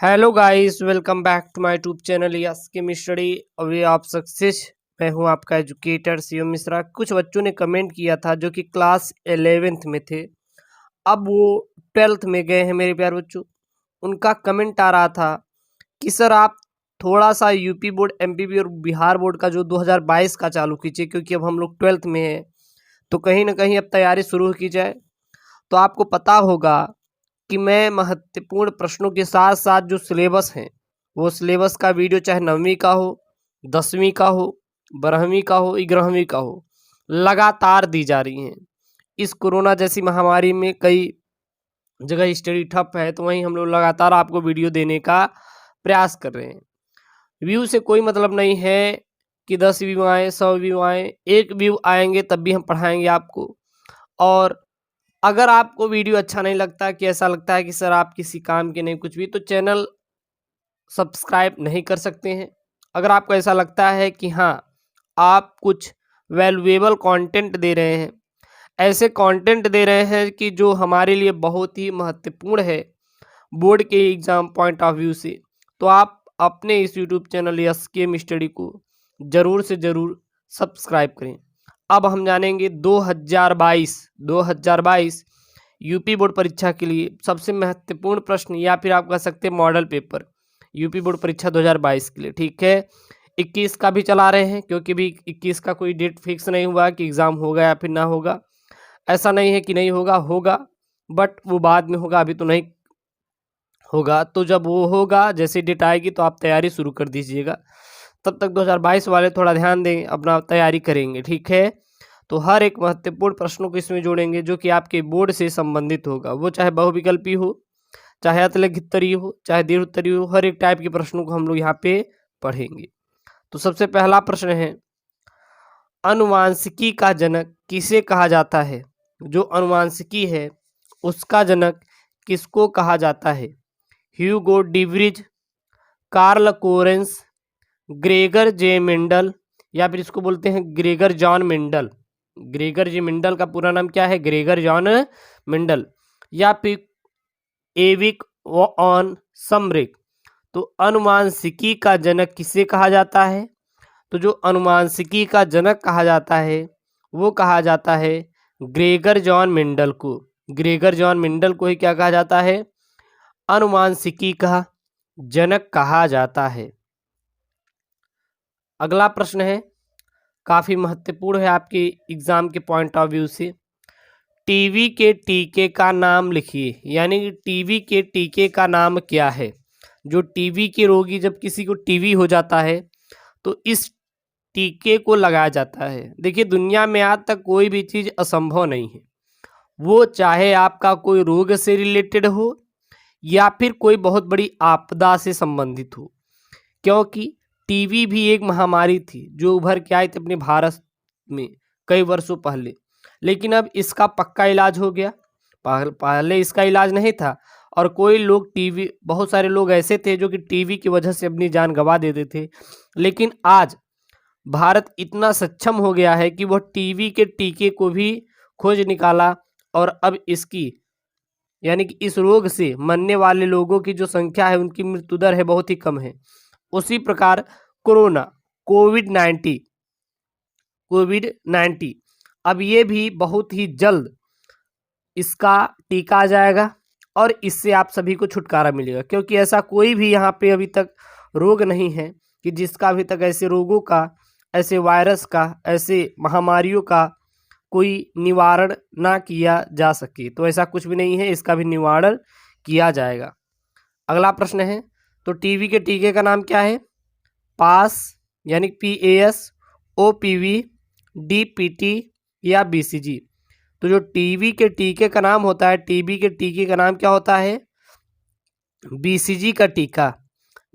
Hello guys, welcome back to my YouTube channel yes chemistry way of success. मैं हूं आपका educator CM Mishra. कुछ बच्चों ने कमेंट किया था जो कि क्लास 11th में थे, अब वो 12th में गए हैं। मेरे प्यारे बच्चों, उनका कमेंट आ रहा था कि सर आप थोड़ा सा यूपी बोर्ड, एमपीबी और बिहार बोर्ड का जो 2022 का चालू कीजिए, क्योंकि अब हम लोग 12th में हैं तो कहीं ना कहीं अब तैयारी शुरू की जाए। तो आपको पता होगा कि मैं महत्वपूर्ण प्रश्नों के साथ साथ जो सिलेबस हैं वो सिलेबस का वीडियो चाहे 9वीं का हो, 10वीं का हो, 12वीं का हो, 11वीं का हो, लगातार दी जा रही हैं। इस कोरोना जैसी महामारी में कई जगह स्टडी ठप है, तो वहीं हम लोग लगातार आपको वीडियो देने का प्रयास कर रहे हैं। व्यू से कोई मतलब नहीं है कि 10 व्यू आए, 100 व्यू आए, 1 व्यू आएंगे तब भी हम पढ़ाएंगे आपको। और अगर आपको वीडियो अच्छा नहीं लगता, कि ऐसा लगता है कि सर आप किसी काम के नहीं कुछ भी, तो चैनल सब्सक्राइब नहीं कर सकते हैं। अगर आपको ऐसा लगता है कि हाँ आप कुछ वैल्यूएबल कंटेंट दे रहे हैं, ऐसे कंटेंट दे रहे हैं कि जो हमारे लिए बहुत ही महत्वपूर्ण है बोर्ड के एग्ज़ाम पॉइंट ऑफ व्यू से, तो आप अपने इस यूट्यूब चैनल यस केम स्टडी को ज़रूर से ज़रूर सब्सक्राइब करें। अब हम जानेंगे 2022 यूपी बोर्ड परीक्षा के लिए सबसे महत्वपूर्ण प्रश्न, या फिर आप कह सकते हैं मॉडल पेपर यूपी बोर्ड परीक्षा 2022 के लिए। ठीक है, 21 का भी चला रहे हैं, क्योंकि भी 21 का कोई डेट फिक्स नहीं हुआ कि एग्ज़ाम होगा या फिर ना होगा। ऐसा नहीं है कि नहीं होगा, होगा, बट वो बाद में होगा, अभी तो नहीं होगा। तो जब वो होगा, जैसे डेट आएगी तो आप तैयारी शुरू कर दीजिएगा। तब तक 2022 वाले थोड़ा ध्यान दें, अपना तैयारी करेंगे। ठीक है, तो हर एक महत्वपूर्ण प्रश्नों को इसमें जोड़ेंगे जो कि आपके बोर्ड से संबंधित होगा, वो चाहे बहुविकल्पी हो, चाहे अतिरिक्त उत्तरीय हो, चाहे दीर्घ उत्तरीय हो, हर एक टाइप के प्रश्नों को हम लोग यहाँ पे पढ़ेंगे। तो सबसे पहला प्रश्न है, अनुवांशिकी का जनक किसे कहा जाता है? जो अनुवांशिकी है उसका जनक किसको कहा जाता है? ह्यूगो डिवरिज, कार्ल कोरेंस, ग्रेगर जे मेंडल, या फिर इसको बोलते हैं ग्रेगर जॉन मेंडल। ग्रेगर जे मेंडल का पूरा नाम क्या है? ग्रेगर जॉन मेंडल, या फिर एविक ऑन समरिक। तो अनुवांशिकी का जनक किसे कहा जाता है? तो जो अनुवांशिकी का जनक कहा जाता है वो कहा जाता है ग्रेगर जॉन मेंडल को। ग्रेगर जॉन मेंडल को ही क्या कहा जाता है? अनुवांशिकी का जनक कहा जाता है। अगला प्रश्न है, काफ़ी महत्वपूर्ण है आपके एग्जाम के पॉइंट ऑफ व्यू से। टीबी के टीके का नाम लिखिए, यानी कि टीबी के टीके का नाम क्या है? जो टीबी के रोगी, जब किसी को टीबी हो जाता है तो इस टीके को लगाया जाता है। देखिए, दुनिया में आज तक कोई भी चीज़ असंभव नहीं है, वो चाहे आपका कोई रोग से रिलेटेड हो या फिर कोई बहुत बड़ी आपदा से संबंधित हो। क्योंकि टीबी भी एक महामारी थी जो उभर के आई थी अपने भारत में कई वर्षों पहले, लेकिन अब इसका पक्का इलाज हो गया। पहले इसका इलाज नहीं था, और कोई लोग टीबी, बहुत सारे लोग ऐसे थे जो कि टीबी की वजह से अपनी जान गंवा देते थे। लेकिन आज भारत इतना सक्षम हो गया है कि वह टीबी के टीके को भी खोज निकाला, और अब इसकी, यानी कि इस रोग से मरने वाले लोगों की जो संख्या है, उनकी मृत्यु दर है बहुत ही कम है। उसी प्रकार कोरोना, कोविड 19 अब ये भी बहुत ही जल्द इसका टीका आ जाएगा, और इससे आप सभी को छुटकारा मिलेगा। क्योंकि ऐसा कोई भी यहाँ पे अभी तक रोग नहीं है कि जिसका अभी तक, ऐसे रोगों का, ऐसे वायरस का, ऐसे महामारियों का कोई निवारण ना किया जा सके। तो ऐसा कुछ भी नहीं है, इसका भी निवारण किया जाएगा। अगला प्रश्न है, तो टीबी के टीके का नाम क्या है? पास, यानी PAS, OPV, DPT या BCG। तो जो टीबी के टीके का नाम होता है, टीबी के टीके का नाम क्या होता है? BCG का टीका।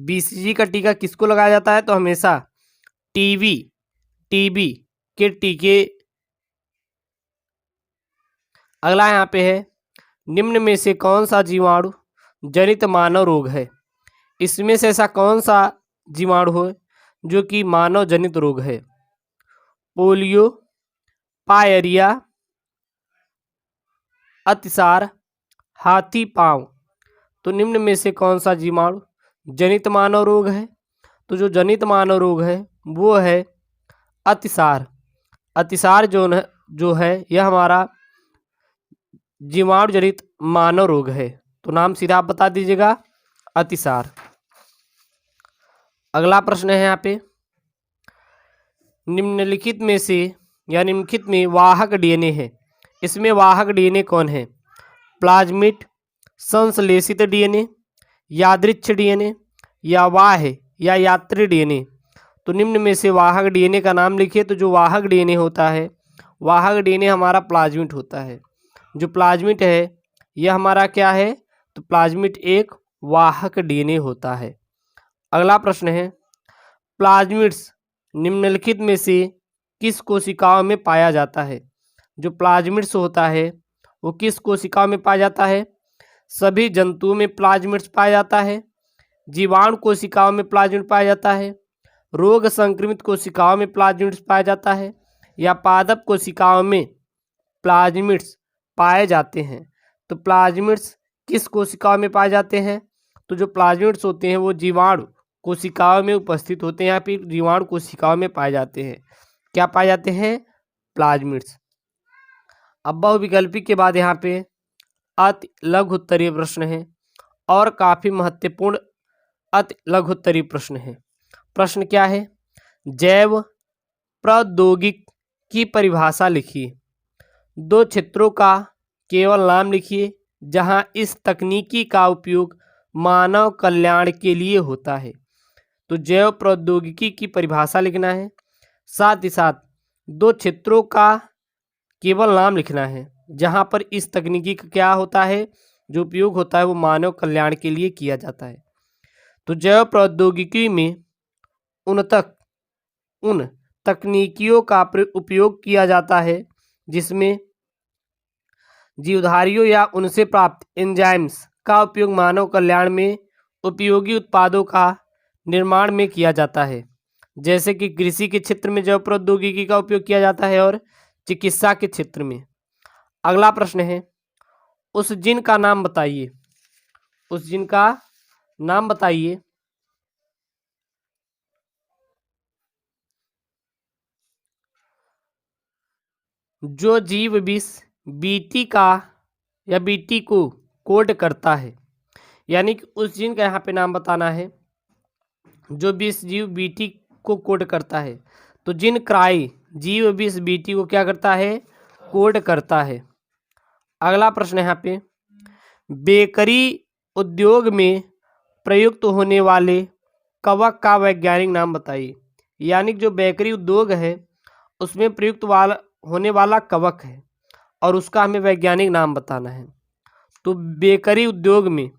BCG का टीका किसको लगाया जाता है? तो हमेशा टीबी के टीके। अगला यहाँ पे है, निम्न में से कौन सा जीवाणु जनित मानव रोग है? इसमें से ऐसा कौन सा जीवाणु है जो कि मानव जनित रोग है? पोलियो, पायरिया, अतिसार, हाथी पांव। तो निम्न में से कौन सा जीवाणु जनित मानव रोग है। तो जो जनित मानव रोग है वो है अतिसार। अतिसार जो है यह हमारा जीवाणु जनित मानव रोग है। तो नाम सीधा आप बता दीजिएगा, अतिसार। अगला प्रश्न है यहाँ पे, निम्नलिखित में से या निम्नलिखित में वाहक डीएनए है, इसमें वाहक डीएनए कौन है? प्लाज्मिड, संश्लेषित डीएनए, यादृच्छ डीएनए, या वाह्य या यात्री डीएनए। तो निम्न में से वाहक डीएनए का नाम लिखिए। तो जो वाहक डीएनए होता है, वाहक डीएनए हमारा प्लाज्मिड होता है। जो प्लाज्मिड है यह हमारा क्या है? तो प्लाज्मिड एक वाहक डीएनए होता है। अगला प्रश्न है, प्लाज्मिड्स निम्नलिखित में से किस कोशिकाओं में पाया जाता है? जो प्लाज्मिड्स होता है वो किस कोशिकाओं में पाया जाता है? सभी जंतुओं में प्लाज्मिड्स पाया जाता है, जीवाणु कोशिकाओं में प्लाज्मिड पाया जाता है, रोग संक्रमित कोशिकाओं में प्लाज्मिड्स पाया जाता है, या पादप कोशिकाओं में प्लाज्मिड्स पाए जाते हैं। तो प्लाज्मिड्स किस कोशिकाओं में पाए जाते हैं? तो जो प्लाज्मिड्स होते हैं वो जीवाणु कोशिकाओं में उपस्थित होते हैं या फिर जीवाणु कोशिकाओं में पाए जाते हैं। क्या पाए जाते हैं? प्लाज्मिड्स। अब बहुविकल्पी के बाद यहाँ पे अति लघु उत्तरीय प्रश्न है और काफी महत्वपूर्ण अति लघु उत्तरीय प्रश्न है। प्रश्न क्या है? जैव प्रौद्योगिकी की परिभाषा लिखिए। दो क्षेत्रों का केवल नाम लिखिए जहां इस तकनीकी का उपयोग मानव कल्याण के लिए होता है। तो जैव प्रौद्योगिकी की परिभाषा लिखना है, साथ ही साथ दो क्षेत्रों का केवल नाम लिखना है जहां पर इस तकनीकी का क्या होता है, जो उपयोग होता है वो मानव कल्याण के लिए किया जाता है। तो जैव प्रौद्योगिकी में उन तकनीकियों का उपयोग किया जाता है जिसमें जीवधारियों या उनसे प्राप्त एंजाइम्स का उपयोग मानव कल्याण में उपयोगी उत्पादों का निर्माण में किया जाता है। जैसे कि कृषि के क्षेत्र में जैव प्रौद्योगिकी का उपयोग किया जाता है और चिकित्सा के क्षेत्र में। अगला प्रश्न है, उस जीन का नाम बताइए। उस जीन का नाम बताइए जो जीव विष बीटी का या बीटी को कोड करता है। यानी कि उस जीन का यहाँ पे नाम बताना है जो विष जीव बीटी को कोड करता है। तो जीन क्राई जीव विष बीटी को क्या करता है? कोड करता है। अगला प्रश्न है यहाँ पे, बेकरी उद्योग में प्रयुक्त होने वाले कवक का वैज्ञानिक नाम बताइए। यानी जो बेकरी उद्योग है उसमें प्रयुक्त होने वाला कवक है और उसका हमें वैज्ञानिक नाम बताना है। तो बेकरी उद्योग में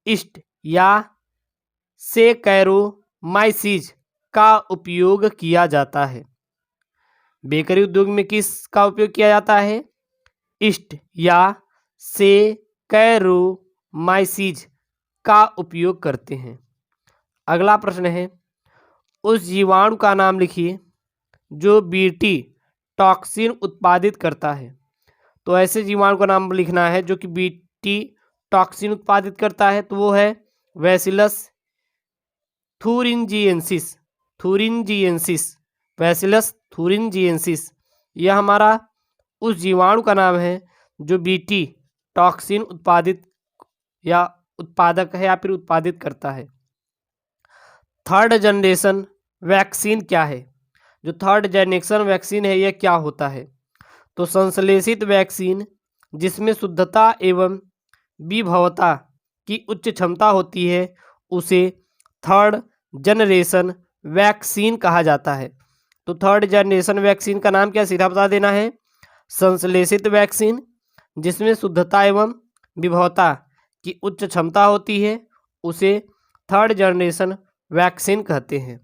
ईस्ट या सेकैरोमाइसीज का उपयोग किया जाता है। बेकरी उद्योग में किस का उपयोग किया जाता है? ईस्ट या सेकैरोमाइसीज का उपयोग करते हैं। अगला प्रश्न है, उस जीवाणु का नाम लिखिए जो बीटी टॉक्सिन उत्पादित करता है। तो ऐसे जीवाणु का नाम लिखना है जो कि बीटी टॉक्सिन उत्पादित करता है। तो वो है बैसिलस थुरिंजिएंसिस। बैसिलस थुरिंजिएंसिस यह हमारा उस जीवाणु का नाम है जो बीटी टॉक्सिन उत्पादित या उत्पादक है या फिर उत्पादित करता है। थर्ड जनरेशन वैक्सीन क्या है? जो थर्ड जनरेशन वैक्सीन है यह क्या होता है? तो संश्लेषित वैक्सीन जिसमें शुद्धता एवं विभवता की उच्च क्षमता होती है उसे थर्ड जनरेशन वैक्सीन कहा जाता है। तो थर्ड जनरेशन वैक्सीन का नाम क्या? सीधा बता देना है, संश्लेषित वैक्सीन जिसमें शुद्धता एवं विभवता की उच्च क्षमता होती है उसे थर्ड जनरेशन वैक्सीन कहते हैं।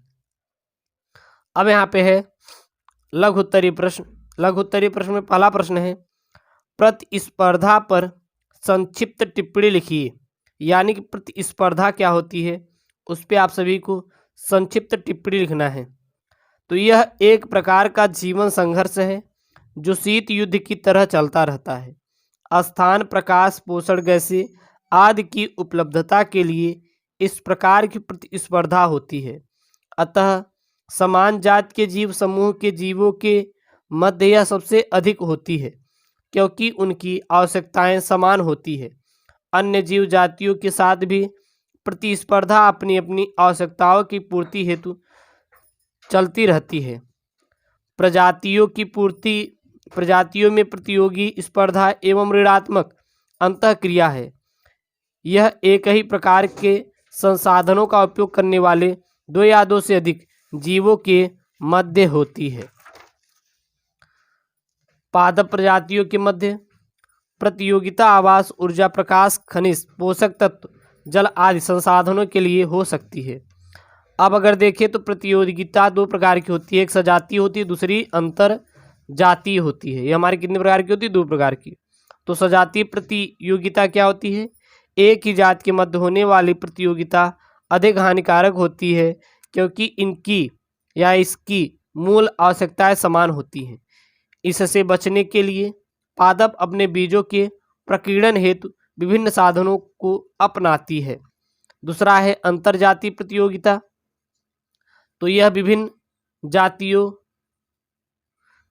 अब यहाँ पे है लघु उत्तरीय प्रश्न। लघु उत्तरीय प्रश्न में पहला प्रश्न है, प्रतिस्पर्धा पर संक्षिप्त टिप्पणी लिखिए। यानी कि प्रतिस्पर्धा क्या होती है उस पर आप सभी को संक्षिप्त टिप्पणी लिखना है। तो यह एक प्रकार का जीवन संघर्ष है जो शीत युद्ध की तरह चलता रहता है। स्थान, प्रकाश, पोषण, गैसें आदि की उपलब्धता के लिए इस प्रकार की प्रतिस्पर्धा होती है। अतः समान जात के जीव समूह के जीवों के मध्य यह सबसे अधिक होती है, क्योंकि उनकी आवश्यकताएं समान होती है। अन्य जीव जातियों के साथ भी प्रतिस्पर्धा अपनी अपनी आवश्यकताओं की पूर्ति हेतु चलती रहती है। प्रजातियों में प्रतियोगी स्पर्धा एवं ऋणात्मक अंतःक्रिया है। यह एक ही प्रकार के संसाधनों का उपयोग करने वाले दो या दो से अधिक जीवों के मध्य होती है। पादप प्रजातियों के मध्य प्रतियोगिता आवास, ऊर्जा, प्रकाश, खनिज, पोषक तत्व, जल आदि संसाधनों के लिए हो सकती है। अब अगर देखें तो प्रतियोगिता दो प्रकार की होती है, एक सजातीय होती है, दूसरी अंतर जातीय होती है। ये हमारी कितने प्रकार की होती है? दो प्रकार की। तो सजातीय प्रतियोगिता क्या होती है? एक ही जात के मध्य होने वाली प्रतियोगिता अधिक हानिकारक होती है, क्योंकि इनकी या इसकी मूल आवश्यकताएं समान होती हैं। इससे बचने के लिए पादप अपने बीजों के प्रकीर्णन हेतु विभिन्न साधनों को अपनाती है। दूसरा है अंतरजातीय प्रतियोगिता। तो यह विभिन्न जातियों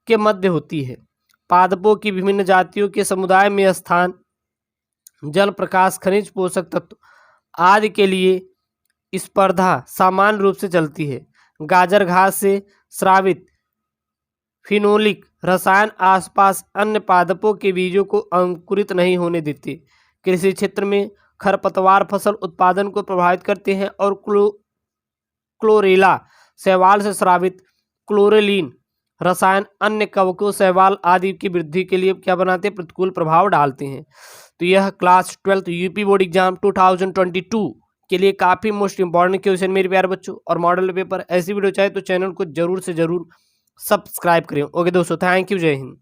के मध्य होती है। पादपों की विभिन्न जातियों के समुदाय में स्थान, जल, प्रकाश, खनिज, पोषक तत्व आदि के लिए स्पर्धा समान रूप से चलती है। गाजर घास से स्रावित फिनोलिक रसायन आसपास अन्य पादपों के बीजों को अंकुरित नहीं होने देते। कृषि क्षेत्र में खरपतवार फसल उत्पादन को प्रभावित करते हैं और क्लोरेला शैवाल से स्रावित क्लोरेलिन रसायन अन्य कवकों, शैवाल आदि की वृद्धि के लिए क्या बनाते हैं? प्रतिकूल प्रभाव डालते हैं। तो यह क्लास 12 यूपी बोर्ड एग्जाम 2022 के लिए काफ़ी मोस्ट इंपॉर्टेंट क्वेश्चन मेरे प्यारे बच्चों, और मॉडल पेपर। ऐसी वीडियो चाहे तो चैनल को जरूर से जरूर सब्सक्राइब करें। ओके दोस्तों, थैंक यू, जय हिंद।